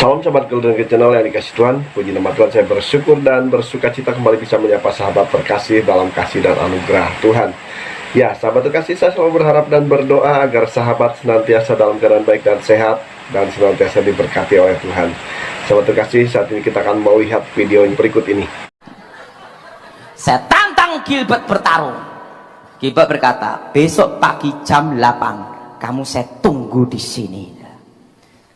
Salam sahabat Golden Gate Channel yang dikasih Tuhan. Puji nama Tuhan, saya bersyukur dan bersuka cita kembali bisa menyapa sahabat terkasih dalam kasih dan anugerah Tuhan. Ya, sahabat terkasih, saya selalu berharap dan berdoa agar sahabat senantiasa dalam keadaan baik dan sehat dan senantiasa diberkati oleh Tuhan. Sahabat terkasih, saat ini kita akan melihat video yang berikut ini. Saya tantang Gilbert bertarung. Gilbert berkata, besok pagi jam 8 kamu saya tunggu di sini.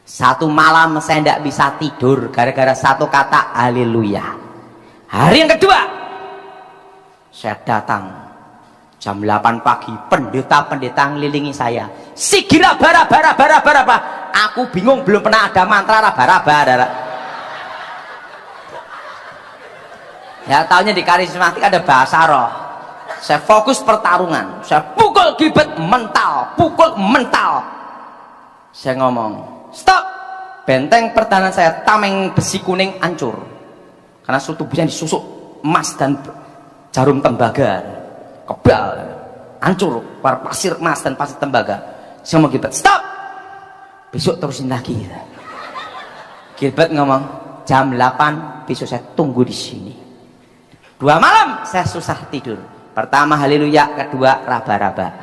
Satu malam saya tidak bisa tidur gara-gara satu kata haleluya. Hari yang kedua saya datang jam 8 pagi, pendeta-pendeta ngelilingi saya. Sigira bara. Aku bingung, belum pernah ada mantra bara. Ya taunya di karismatik ada bahasa roh. Saya fokus pertarungan, saya pukul Gilbert mental, saya ngomong, stop, benteng pertahanan saya tameng besi kuning hancur karena seluruh tubuhnya disusuk emas dan jarum tembaga, kebal, hancur, pasir emas dan pasir tembaga. Saya ngomong Gilbert, stop, besok terusin lagi. Gilbert ngomong, jam 8 besok saya tunggu di sini. 2 malam saya susah tidur. Pertama haleluya, kedua raba-raba.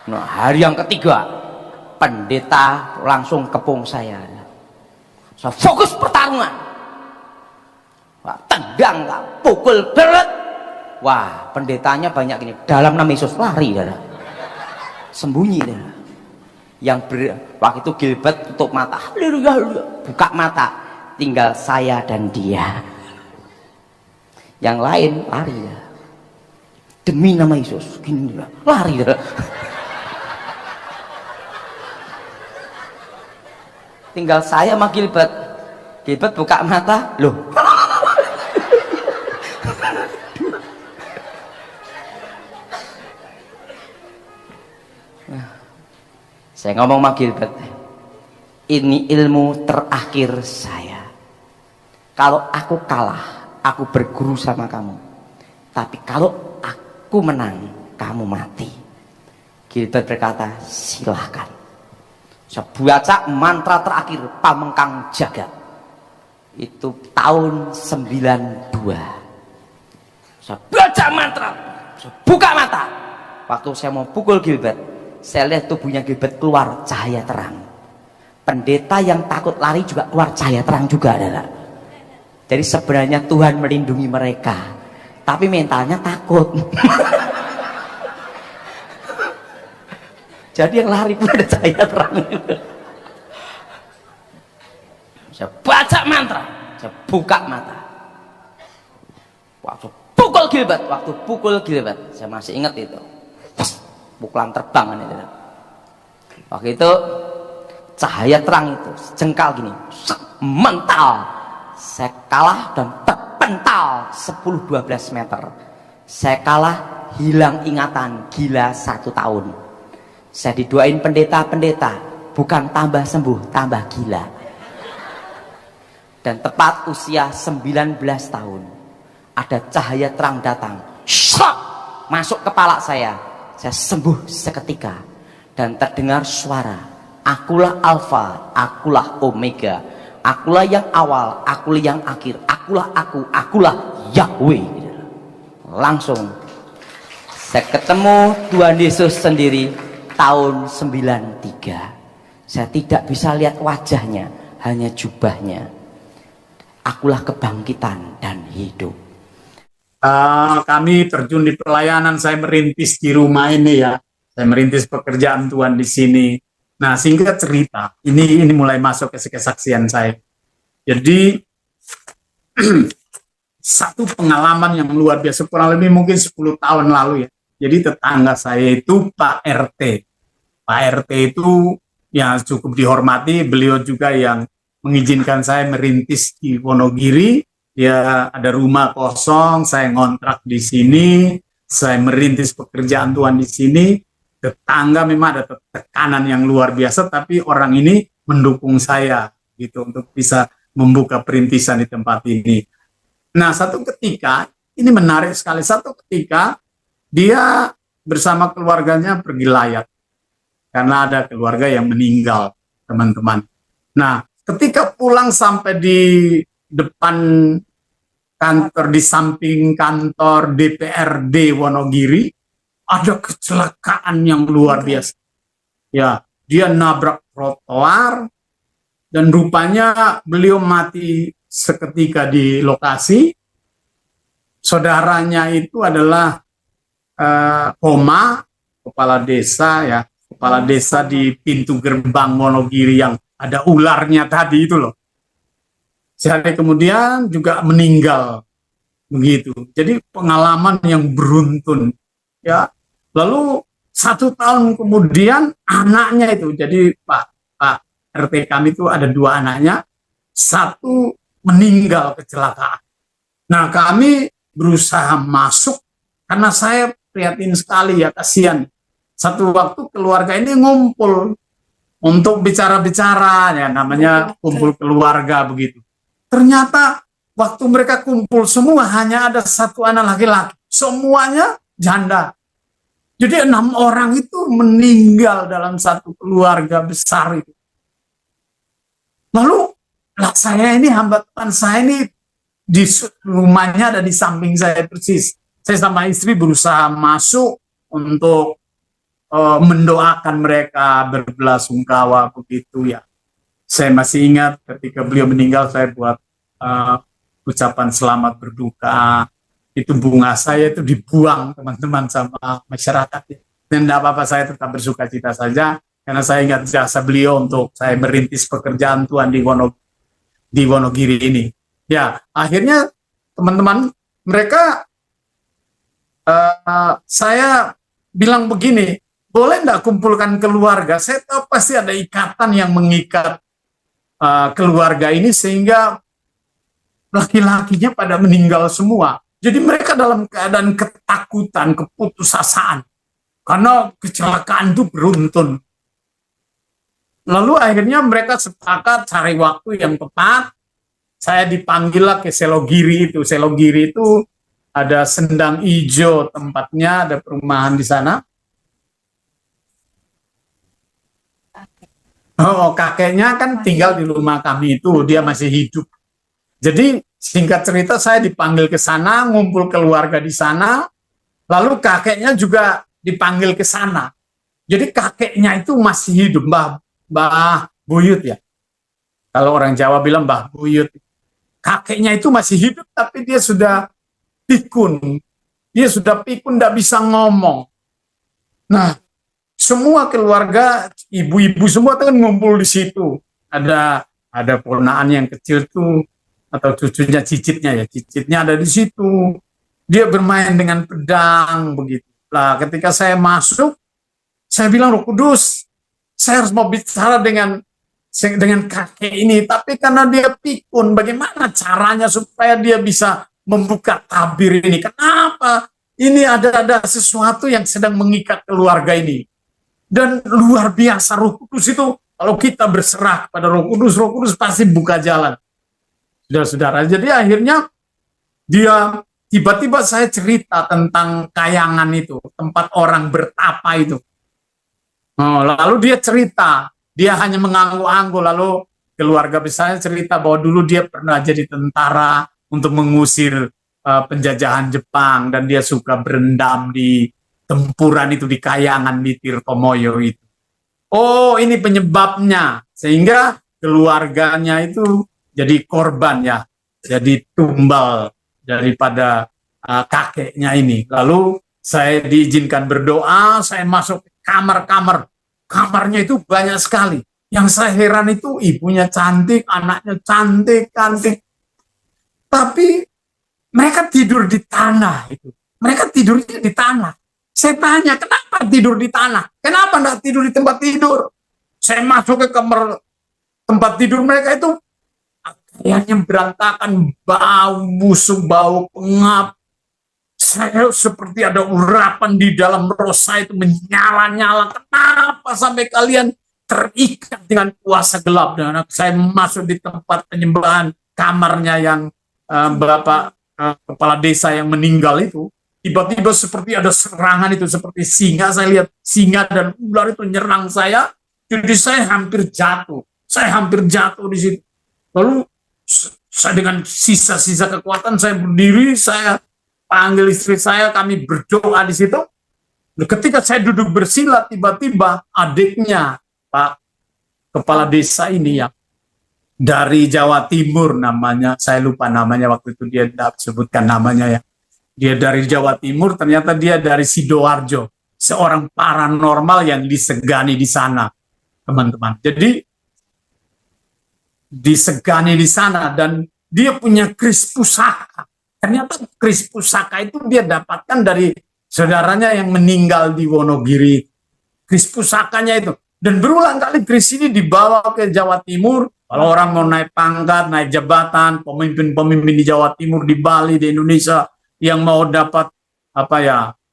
Nah, hari yang ketiga pendeta langsung kepung saya. Saya fokus pertarungan. Wah, tendang, pukul berat. Wah, pendetanya banyak gini. Dalam nama Yesus lari, darah. Sembunyi, darah. Waktu itu Gilbert tutup mata. Haleluya, buka mata. Tinggal saya dan dia. Yang lain lari, darah. Demi nama Yesus, gini lari. Tinggal saya sama Gilbert. Gilbert buka mata, loh. Saya ngomong sama Gilbert, ini ilmu terakhir saya. Kalau aku kalah, aku berguru sama kamu. Tapi kalau aku menang, kamu mati. Gilbert berkata, silahkan. Saya baca mantra terakhir Pamengkang Jagat. Itu tahun 92. Saya baca mantra, saya buka mata. Waktu saya mau pukul Gilbert, saya lihat tubuhnya Gilbert keluar cahaya terang. Pendeta yang takut lari juga keluar cahaya terang juga, adalah. Jadi sebenarnya Tuhan melindungi mereka, tapi mentalnya takut. Jadi yang lari pun ada cahaya terang. Saya baca mantra, saya buka mata. Waktu pukul Gilbert, saya masih ingat itu. Pukulan terbang itu. Waktu itu cahaya terang itu jengkal gini, mental. Saya kalah dan terpental 10-12 meter. Saya kalah, hilang ingatan, gila 1 tahun. Saya didoain pendeta-pendeta, bukan tambah sembuh, tambah gila. Dan tepat usia 19 tahun, ada cahaya terang datang, shok, masuk kepala saya sembuh seketika. Dan terdengar suara, akulah Alfa, akulah Omega, akulah yang awal, akulah yang akhir, akulah aku, akulah Yahweh. Langsung saya ketemu Tuhan Yesus sendiri. Tahun 93, saya tidak bisa lihat wajahnya, hanya jubahnya. Akulah kebangkitan dan hidup. Kami terjun di pelayanan, saya merintis di rumah ini ya, saya merintis pekerjaan Tuhan di sini. Nah, singkat cerita, ini mulai masuk ke kesaksian saya. Jadi satu pengalaman yang luar biasa, kurang lebih mungkin 10 tahun lalu ya. Jadi tetangga saya itu Pak RT. Pak RT itu yang cukup dihormati, beliau juga yang mengizinkan saya merintis di Wonogiri. Dia ada rumah kosong, saya ngontrak di sini, saya merintis pekerjaan Tuhan di sini. Tetangga memang ada tekanan yang luar biasa, tapi orang ini mendukung saya gitu untuk bisa membuka perintisan di tempat ini. Nah, satu ketika, ini menarik sekali, satu ketika dia bersama keluarganya pergi layat karena ada keluarga yang meninggal, teman-teman. Nah, ketika pulang sampai di depan kantor, di samping kantor DPRD Wonogiri, ada kecelakaan yang luar biasa. Ya, dia nabrak trotoar dan rupanya beliau mati seketika di lokasi. Saudaranya itu adalah Koma, kepala desa ya, kepala desa di pintu gerbang Wonogiri yang ada ularnya tadi itu loh. Sehari kemudian juga meninggal begitu. Jadi pengalaman yang beruntun ya. Lalu 1 tahun kemudian anaknya itu, jadi Pak RT kami itu ada 2 anaknya, 1 meninggal kecelakaan. Nah kami berusaha masuk karena saya prihatin sekali ya, kasihan. Satu waktu keluarga ini ngumpul untuk bicara-bicara ya, namanya kumpul keluarga begitu. Ternyata waktu mereka kumpul semua hanya ada 1 anak laki-laki, semuanya janda. Jadi 6 orang itu meninggal dalam satu keluarga besar itu. Lalu saya ini, hambatan saya ini di rumahnya ada di samping saya persis. Saya sama istri berusaha masuk untuk mendoakan mereka, berbelasungkawa begitu ya. Saya masih ingat ketika beliau meninggal, saya buat ucapan selamat berduka. Itu bunga saya itu dibuang teman-teman sama masyarakat. Dan tidak apa-apa, saya tetap bersuka cita saja karena saya ingat jasa beliau untuk saya merintis pekerjaan Tuhan di Wonogiri ini. Ya, akhirnya teman-teman mereka saya bilang begini, boleh enggak kumpulkan keluarga? Saya tahu pasti ada ikatan yang mengikat keluarga ini sehingga laki-lakinya pada meninggal semua. Jadi mereka dalam keadaan ketakutan, keputusasaan. Karena kecelakaan itu beruntun. Lalu akhirnya mereka sepakat cari waktu yang tepat. Saya dipanggil ke Selogiri itu. Selogiri itu ada Sendang Ijo tempatnya, ada perumahan di sana. Oh, kakeknya kan tinggal di rumah kami itu, dia masih hidup. Jadi singkat cerita saya dipanggil ke sana, ngumpul keluarga di sana, lalu kakeknya juga dipanggil ke sana. Jadi kakeknya itu masih hidup, Mbah Buyut ya. Kalau orang Jawa bilang Mbah Buyut. Kakeknya itu masih hidup tapi dia sudah pikun. Dia sudah pikun, tidak bisa ngomong. Nah, semua keluarga, ibu-ibu semua kan ngumpul di situ. Ada ponakan yang kecil tuh, atau cucunya, cicitnya ya, cicitnya ada di situ. Dia bermain dengan pedang begitu. Nah, ketika saya masuk, saya bilang, Roh Kudus, saya harus mau bicara dengan kakek ini, tapi karena dia pikun, bagaimana caranya supaya dia bisa membuka tabir ini? Kenapa? Ini ada sesuatu yang sedang mengikat keluarga ini. Dan luar biasa Roh Kudus itu, kalau kita berserah kepada Roh Kudus pasti buka jalan. Saudara-saudara, jadi akhirnya dia tiba-tiba saya cerita tentang kayangan itu, tempat orang bertapa itu. Oh, lalu dia cerita, dia hanya mengangguk-angguk, lalu keluarga besarnya cerita bahwa dulu dia pernah jadi tentara untuk mengusir penjajahan Jepang dan dia suka berendam di tempuran itu di kayangan di Tirtomoyo itu. Oh, ini penyebabnya sehingga keluarganya itu jadi korban ya, jadi tumbal daripada kakeknya ini. Lalu saya diizinkan berdoa, saya masuk ke kamar-kamar. Kamarnya itu banyak sekali. Yang saya heran itu ibunya cantik, anaknya cantik. Tapi mereka tidur di tanah itu. Mereka tidurnya di tanah. Saya tanya, kenapa tidur di tanah? Kenapa enggak tidur di tempat tidur? Saya masuk ke kamar tempat tidur mereka itu, kayaknya berantakan, bau busuk, bau pengap. Saya seperti ada urapan di dalam roh saya itu menyala-nyala. Kenapa sampai kalian terikat dengan kuasa gelap? Dan saya masuk di tempat penyembahan, kamarnya yang Bapak kepala desa yang meninggal itu, tiba-tiba seperti ada serangan itu, seperti singa. Saya lihat singa dan ular itu nyerang saya, jadi saya hampir jatuh. saya hampir jatuh di situ. Lalu saya dengan sisa-sisa kekuatan saya berdiri, saya panggil istri saya, kami berdoa di situ. Ketika saya duduk bersila, tiba-tiba adiknya Pak Kepala Desa ini ya, dari Jawa Timur namanya, saya lupa namanya waktu itu, dia tidak sebutkan namanya ya. Dia dari Jawa Timur, ternyata dia dari Sidoarjo, seorang paranormal yang disegani di sana, teman-teman. Jadi disegani di sana dan dia punya kris pusaka. Ternyata kris pusaka itu dia dapatkan dari saudaranya yang meninggal di Wonogiri. Kris pusakanya itu. Dan berulang kali kris ini dibawa ke Jawa Timur. Kalau orang mau naik pangkat, naik jabatan, pemimpin-pemimpin di Jawa Timur, di Bali, di Indonesia, yang mau dapat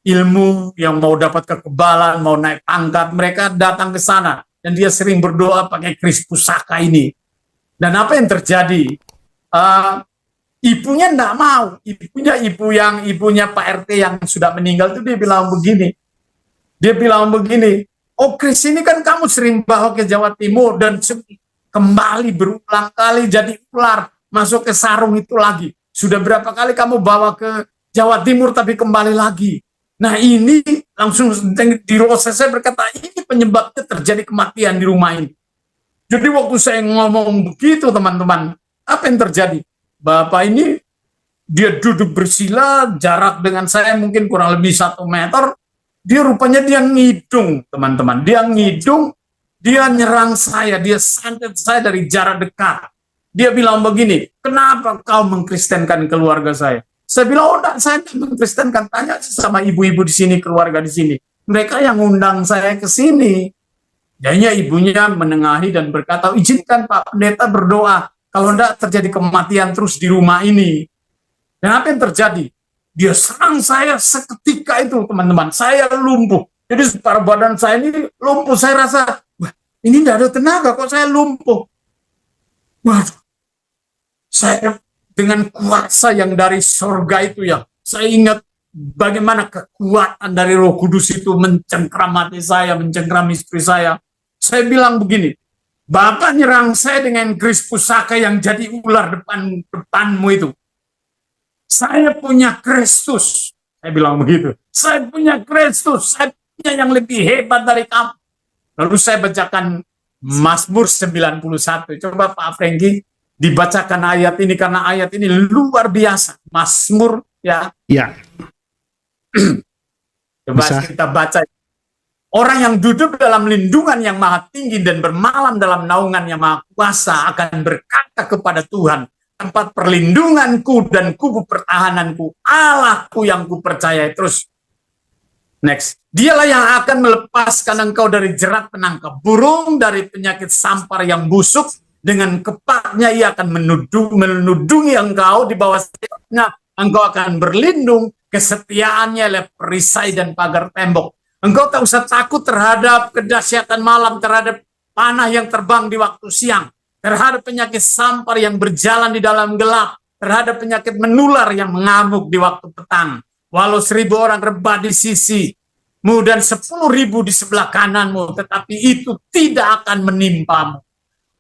ilmu, yang mau dapat kekebalan, mau naik pangkat, mereka datang ke sana. Dan dia sering berdoa pakai kris pusaka ini. Dan apa yang terjadi? Ibunya enggak mau. Ibunya Pak RT yang sudah meninggal itu dia bilang begini, oh kris ini kan kamu sering bawa ke Jawa Timur dan kembali berulang kali jadi ular masuk ke sarung itu lagi. Sudah berapa kali kamu bawa ke Jawa Timur tapi kembali lagi. Nah ini langsung di proses saya berkata, ini penyebabnya terjadi kematian di rumah ini. Jadi waktu saya ngomong begitu teman-teman, apa yang terjadi? Bapak ini dia duduk bersila, jarak dengan saya mungkin kurang lebih 1 meter. Dia rupanya dia ngidung, teman-teman. Dia ngidung, dia nyerang saya, dia santet saya dari jarak dekat. Dia bilang begini, kenapa kau mengkristenkan keluarga saya? Saya bilang, oh enggak, saya tidak mengkristenkan. Tanya sama ibu-ibu di sini, keluarga di sini. Mereka yang undang saya ke sini. Jadinya ibunya menengahi dan berkata, izinkan Pak Pendeta berdoa. Kalau tidak terjadi kematian terus di rumah ini. Dan apa yang terjadi? Dia serang saya seketika itu, teman-teman. Saya lumpuh. Jadi separuh badan saya ini lumpuh. Saya rasa, wah, ini tidak ada tenaga kok saya lumpuh. Waduh. Saya dengan kuasa yang dari surga itu ya. Saya ingat bagaimana kekuatan dari Roh Kudus itu mencengkram hati saya, mencengkram istri saya. Saya bilang begini, Bapak nyerang saya dengan keris pusaka yang jadi ular depanmu itu. Saya punya Kristus. Saya bilang begitu. Saya punya Kristus. Saya punya yang lebih hebat dari kamu. Lalu saya bacakan Mazmur 91. Coba Pak Franky dibacakan ayat ini karena ayat ini luar biasa. Mazmur ya. Ya. Coba Bisa. kita baca. Orang yang duduk dalam lindungan yang maha tinggi dan bermalam dalam naungan yang maha kuasa akan berkata kepada Tuhan, tempat perlindunganku dan kubu pertahananku, Allahku yang kupercayai. Terus, next. Dialah yang akan melepaskan engkau dari jerat penangkap burung, dari penyakit sampar yang busuk. Dengan kepaknya ia akan menudungi engkau, di bawah sayapnya engkau akan berlindung, kesetiaannya adalah perisai dan pagar tembok. Engkau tak usah takut terhadap kedahsyatan malam, terhadap panah yang terbang di waktu siang, terhadap penyakit sampar yang berjalan di dalam gelap, terhadap penyakit menular yang mengamuk di waktu petang. Walau 1000 orang rebah di sisimu dan 10.000 di sebelah kananmu, tetapi itu tidak akan menimpamu.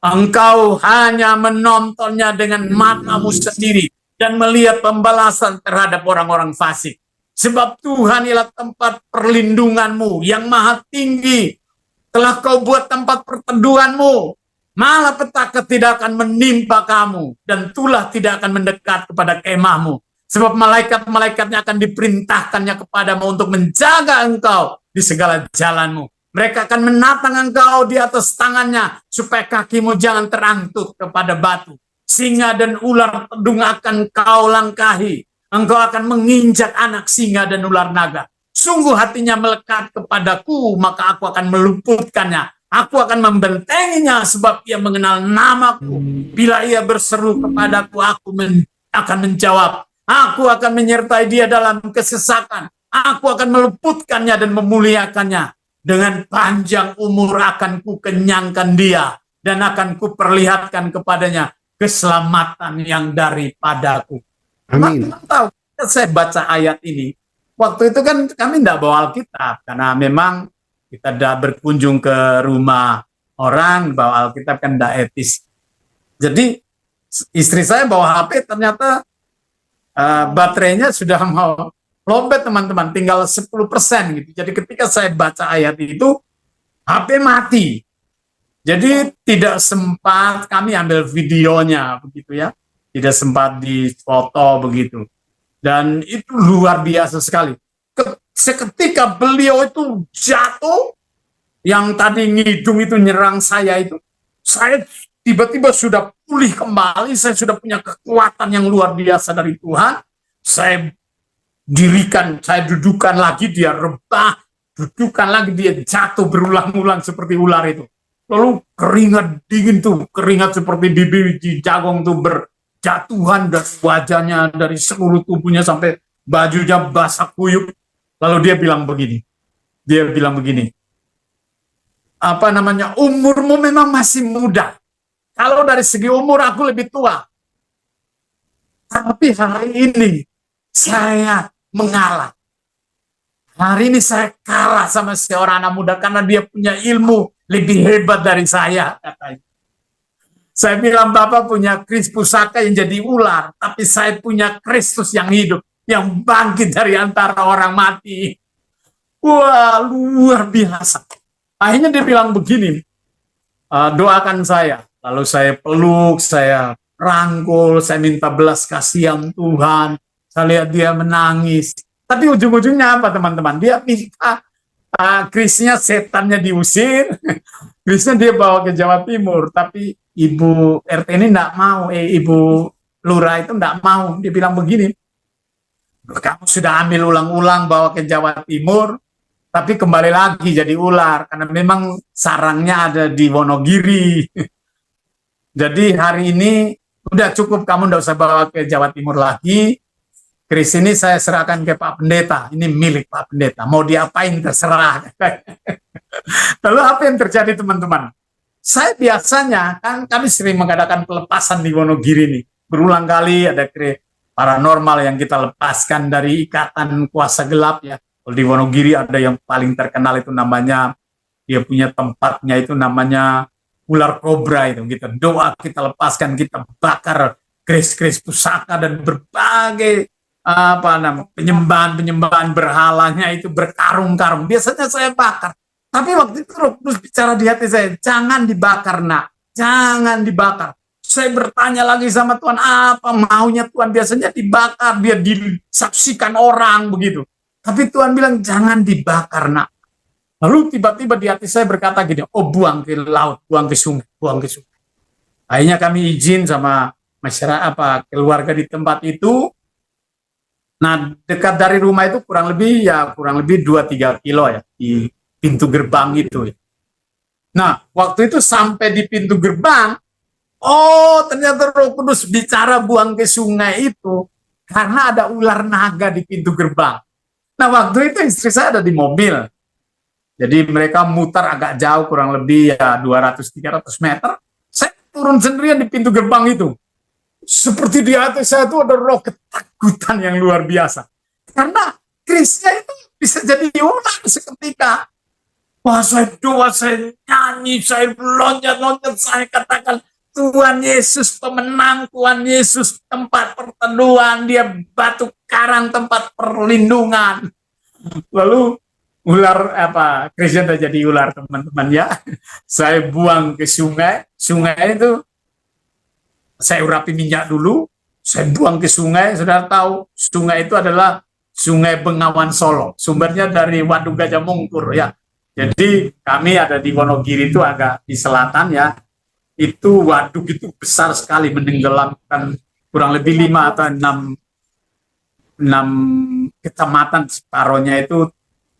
Engkau hanya menontonnya dengan matamu sendiri dan melihat pembalasan terhadap orang-orang fasik. Sebab Tuhan ialah tempat perlindunganmu yang maha tinggi. Telah kau buat tempat perteduhanmu. Malapetaka tidak akan menimpa kamu. Dan tulah tidak akan mendekat kepada kemahmu. Sebab malaikat-malaikatnya akan diperintahkannya kepadamu untuk menjaga engkau di segala jalanmu. Mereka akan menatang engkau di atas tangannya, supaya kakimu jangan terangkut kepada batu. Singa dan ular tedung akan kau langkahi. Engkau akan menginjak anak singa dan ular naga. Sungguh hatinya melekat kepadaku, maka aku akan meluputkannya. Aku akan membentenginya, sebab ia mengenal namaku. Bila ia berseru kepadaku, aku akan menjawab. Aku akan menyertai dia dalam kesesakan. Aku akan meluputkannya dan memuliakannya. Dengan panjang umur akan kukenyangkan dia, dan akan kuperlihatkan kepadanya keselamatan yang daripadaku. Amin. Tahu, saya baca ayat ini. Waktu itu kan kami tidak bawa Alkitab, karena memang kita tidak berkunjung ke rumah orang bawa Alkitab kan tidak etis. Jadi istri saya bawa HP, ternyata baterainya sudah mau lobet teman-teman, tinggal 10% gitu. Jadi ketika saya baca ayat itu, HP mati. Jadi tidak sempat kami ambil videonya begitu ya, tidak sempat difoto begitu. Dan itu luar biasa sekali. Seketika beliau itu jatuh, yang tadi ngidung itu nyerang saya itu, saya tiba-tiba sudah pulih kembali, saya sudah punya kekuatan yang luar biasa dari Tuhan. Saya dirikan, saya dudukan lagi, dia rebah, dudukan lagi, dia jatuh berulang-ulang seperti ular itu. Lalu keringat dingin tuh, keringat seperti bibir di jagung tuh berjatuhan dari wajahnya, dari seluruh tubuhnya sampai bajunya basah kuyup. Lalu dia bilang begini, apa namanya, umurmu memang masih muda. Kalau dari segi umur aku lebih tua. Tapi hari ini saya mengalah. Hari ini saya kalah sama seorang anak muda karena dia punya ilmu lebih hebat dari saya, katanya. Saya bilang, Bapak punya keris pusaka yang jadi ular, tapi saya punya Kristus yang hidup, yang bangkit dari antara orang mati. Wah, luar biasa. Akhirnya dia bilang begini, doakan saya. Lalu saya peluk, saya rangkul, saya minta belas kasihan Tuhan. Saya lihat dia menangis. Tapi ujung-ujungnya apa teman-teman? Dia minta kerisnya, setannya diusir. Kerisnya dia bawa ke Jawa Timur. Tapi Ibu RT ini enggak mau, Ibu Lurah itu enggak mau. Dia bilang begini, kamu sudah ambil ulang-ulang bawa ke Jawa Timur, tapi kembali lagi jadi ular. Karena memang sarangnya ada di Wonogiri. Jadi hari ini udah cukup, kamu enggak usah bawa ke Jawa Timur lagi. Keris ini saya serahkan ke Pak Pendeta. Ini milik Pak Pendeta. Mau diapain terserah. Lalu apa yang terjadi teman-teman? Saya biasanya, kan kami sering mengadakan pelepasan di Wonogiri nih. Berulang kali ada paranormal yang kita lepaskan dari ikatan kuasa gelap ya. Kalau di Wonogiri ada yang paling terkenal itu namanya, dia punya tempatnya itu namanya ular kobra itu. Kita doa, kita lepaskan, kita bakar keris-keris pusaka dan berbagai penyembahan berhalanya itu berkarung-karung. Biasanya saya bakar. Tapi waktu itu Roh Kudus bicara di hati saya, jangan dibakar nak, jangan dibakar. Saya bertanya lagi sama Tuhan, apa maunya Tuhan? Biasanya dibakar, biar disaksikan orang begitu. Tapi Tuhan bilang jangan dibakar nak. Lalu tiba-tiba di hati saya berkata gini, oh buang ke laut, buang ke sungai, buang ke sungai. Akhirnya kami izin sama masyarakat, keluarga di tempat itu. Nah, dekat dari rumah itu kurang lebih 2-3 kilo ya, di pintu gerbang itu. Nah, waktu itu sampai di pintu gerbang, oh ternyata Roh Kudus bicara buang ke sungai itu karena ada ular naga di pintu gerbang. Nah, waktu itu istri saya ada di mobil. Jadi mereka mutar agak jauh, kurang lebih ya 200-300 meter. Saya turun sendirian di pintu gerbang itu. Seperti di hati saya itu ada roh ketakutan yang luar biasa. Karena kerisnya itu bisa jadi ular seketika. Wah, saya doa, saya nyanyi, saya loncat-loncat, saya katakan, Tuhan Yesus pemenang, Tuhan Yesus tempat perteduhan, dia batu karang tempat perlindungan. Lalu ular kerisnya jadi ular teman-teman ya. Saya buang ke sungai itu saya urapi minyak dulu, saya buang ke sungai. Saudara tahu sungai itu adalah Sungai Bengawan Solo, sumbernya dari Waduk Gajah Mungkur ya. Jadi kami ada di Wonogiri itu agak di selatan ya. Itu waduk itu besar sekali, menenggelamkan kurang lebih 5 atau 6 kecamatan, separohnya itu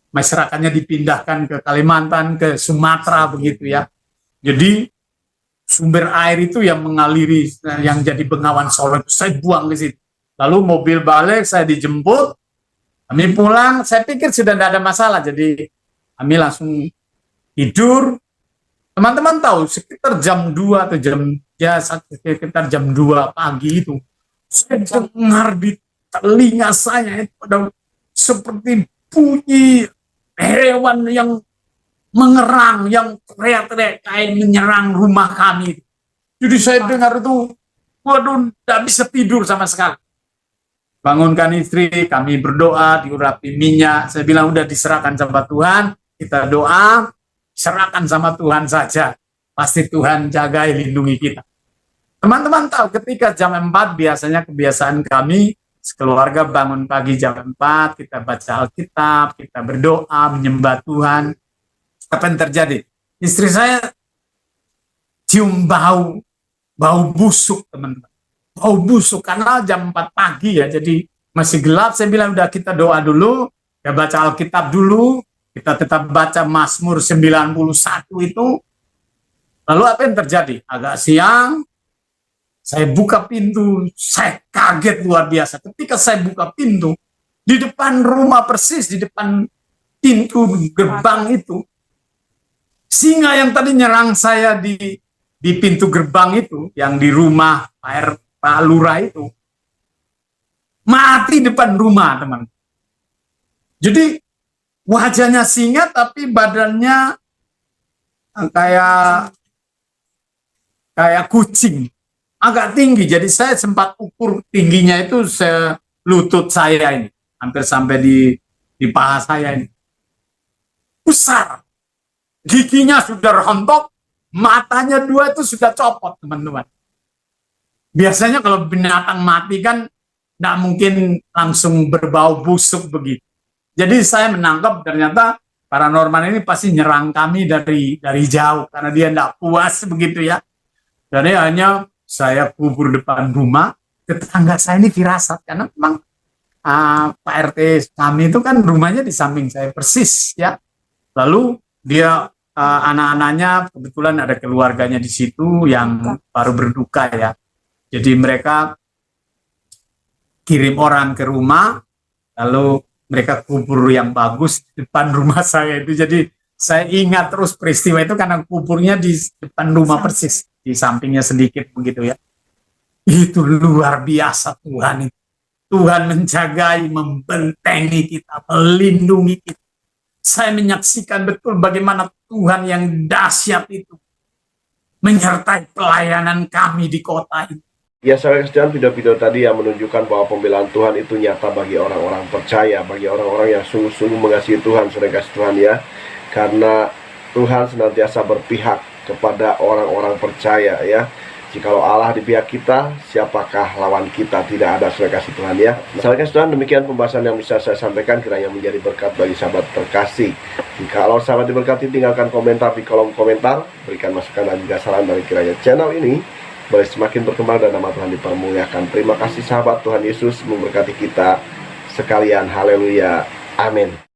masyarakatnya dipindahkan ke Kalimantan, ke Sumatera begitu ya. Jadi sumber air itu yang mengaliri, yang jadi Bengawan Solo itu saya buang ke situ. Lalu mobil balik, saya dijemput, kami pulang, saya pikir sudah tidak ada masalah, jadi kami langsung tidur. Teman-teman tahu sekitar jam 2 atau sekitar jam 2 pagi itu, saya dengar di telinga saya itu ada seperti bunyi hewan yang mengerang, yang teriak-teriak kayak menyerang rumah kami. Jadi saya dengar itu, waduh, tidak bisa tidur sama sekali. Bangunkan istri, kami berdoa, diurapi minyak. Saya bilang udah diserahkan sama Tuhan, kita doa, serahkan sama Tuhan saja. Pasti Tuhan jaga, lindungi kita. Teman-teman tahu ketika jam 4 biasanya kebiasaan kami sekeluarga bangun pagi jam 4, kita baca Alkitab, kita berdoa, menyembah Tuhan. Apa yang terjadi? Istri saya cium bau busuk, teman-teman. Bau busuk karena jam 4 pagi ya, jadi masih gelap. Saya bilang udah kita doa dulu, ya baca Alkitab dulu, kita tetap baca Mazmur 91 itu. Lalu apa yang terjadi? Agak siang, saya buka pintu, saya kaget luar biasa. Ketika saya buka pintu, di depan rumah persis, di depan pintu gerbang itu, singa yang tadi nyerang saya di pintu gerbang itu, yang di rumah Pak Lurah itu, mati depan rumah, teman. Jadi wajahnya singa tapi badannya kayak kucing, agak tinggi. Jadi saya sempat ukur tingginya itu lutut saya ini, hampir sampai di paha saya ini. Besar. Giginya sudah rontok, matanya 2 itu sudah copot, teman-teman. Biasanya kalau binatang mati kan tidak mungkin langsung berbau busuk begitu. Jadi saya menangkap ternyata paranormal ini pasti nyerang kami dari jauh, karena dia tidak puas begitu ya. Jadi hanya saya kubur depan rumah, tetangga saya ini firasat, karena memang Pak RT kami itu kan rumahnya di samping saya persis ya. Lalu dia anak-anaknya kebetulan ada keluarganya di situ yang baru berduka ya. Jadi mereka kirim orang ke rumah, lalu mereka kubur yang bagus di depan rumah saya itu. Jadi saya ingat terus peristiwa itu karena kuburnya di depan rumah persis, di sampingnya sedikit begitu ya. Itu luar biasa Tuhan itu. Tuhan menjagai, membentengi kita, melindungi kita. Saya menyaksikan betul bagaimana Tuhan yang dahsyat itu menyertai pelayanan kami di kota ini. Ya, saudara sekalian, video-video tadi yang menunjukkan bahwa pembelaan Tuhan itu nyata bagi orang-orang percaya, bagi orang-orang yang sungguh-sungguh mengasihi Tuhan, saudara Tuhan ya. Karena Tuhan senantiasa berpihak kepada orang-orang percaya ya. Jikalau Allah di pihak kita, siapakah lawan kita? Tidak ada, saudara kasih Tuhan ya. Saudara kasih Tuhan, demikian pembahasan yang bisa saya sampaikan, kiranya menjadi berkat bagi sahabat terkasih. Jikalau sahabat diberkati, tinggalkan komentar di kolom komentar, berikan masukan dan juga saran dari kiranya channel ini boleh semakin berkembang dan nama Tuhan dipermuliakan. Terima kasih sahabat, Tuhan Yesus memberkati kita sekalian. Haleluya. Amin.